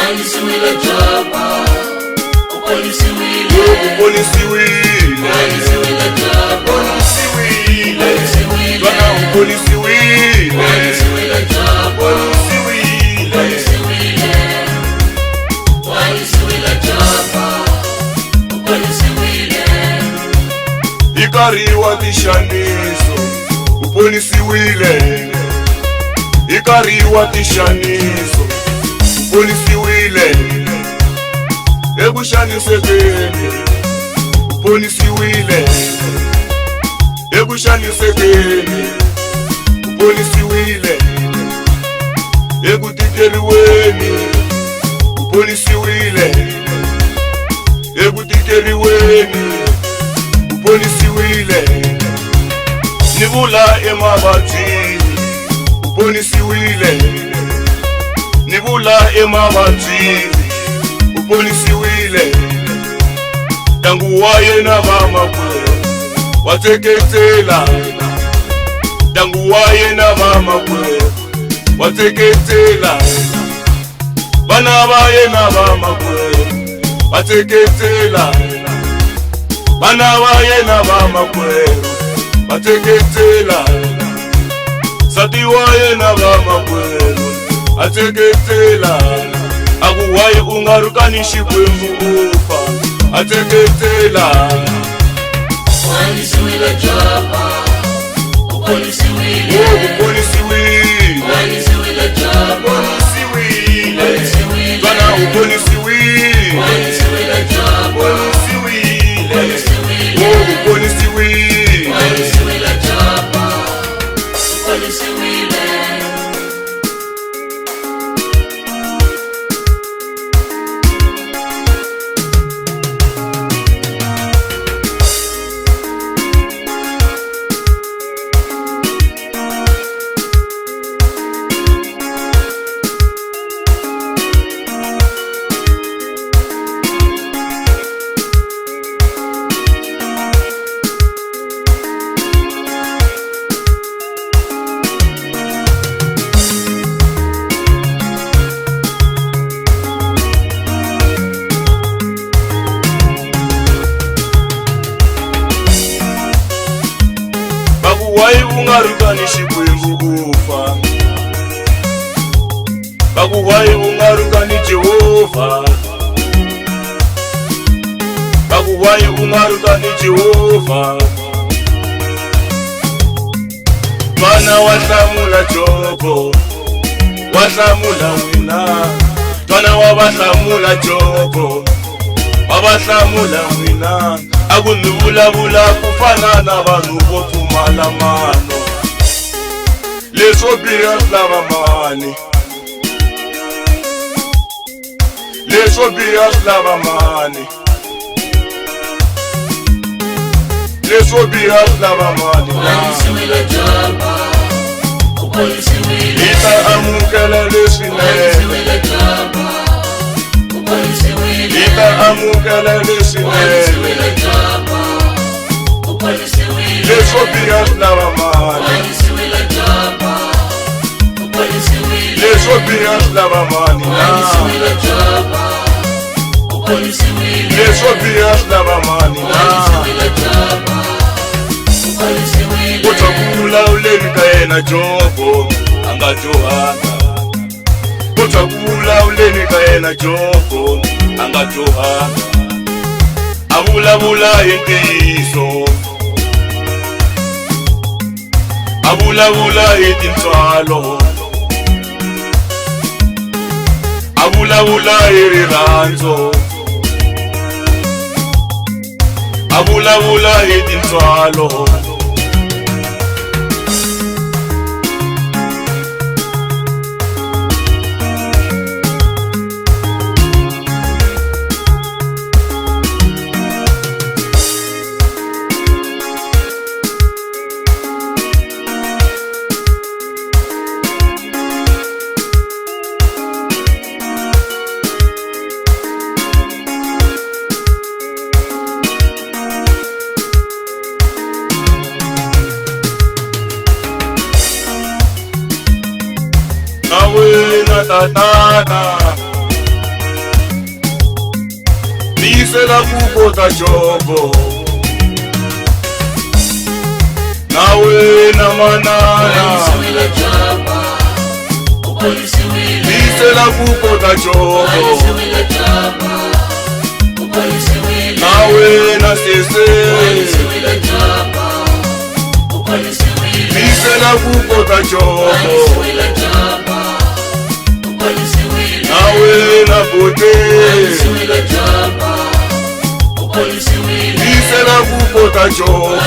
Walisiwile Japa, Walisiwile, Walisiwile, Walisiwile Japa, Walisiwile, Walisiwile, Bwana Walisiwile, Walisiwile Japa, Walisiwile, Walisiwile, Walisiwile Japa, Walisiwile. Ikariwa tishaniso, uponisiwile. Ikariwa tishaniso, uponisiwile. Ebushanisekeni, uponisiwile. Ebushanisekeni, uponisiwile. Ebutikeriweni, uponisiwile. Ebutikeriweni, uponisiwile. Nivula emabatini, uponisiwile. Nivula emabatini, uponisiwile. Dangu waye na mama kwe wateketela. Dangu waye na mama kwe wateketela. Bana baye na mama kwe wateketela. Bana baye na mama kwe wateketela. Sati waye na mama kwe wateketela. Akuwaye ungarukanishi kwembu ufa ateketela. Walisiwile Japa, Walisiwile, Uponisiwile, Walisiwile Japa, Uponisiwile, Walisiwile, Bwana uponisiwile, Walisiwile Japa, Uponisiwile, Walisiwile, Uponisiwile, Walisiwile Japa, Walisiwile. Bakuwaye ungarukanishi kwembu ufa. Bakuwaye ungarukani Jehova. Bakuwaye ungarukani Jehova. Bana watlamula Jobo, watlamula wina. Bana wabatlamula Jobo, wabatlamula wina. Akunubula kufana na vanhu vo pfumala mano. Leswo biha lava mani, leswo biha lava mani, leswo biha lava mani. Walisiwile Japa, Walisiwile, Ita amukela leswinene, Walisiwile Japa, Walisiwile, ita amukela leswinene. Walisiwile Japa, Walisiwile, Leswo biha lava mani, Walisiwile Japa, Walisiwile, leswo biha lava mani. Walisiwile Japa, Walisiwile, Leswo biha lava mani. Walisiwile Japa, Walisiwile. Kuthakula uleni ka yena Jobo anga Johana. Kuthakula uleni ka yena Jobo anga Johana. Avulavula hi ntiyiso, avulavula hi tintswalo, avulavula hi rirhandzu, avulavula hi tintswalo. wena tatana lise la kupota chombo nawe na manana lise la kupota chombo nawe na sese lise la kupota chombo nawe na bote lise la kupota chombo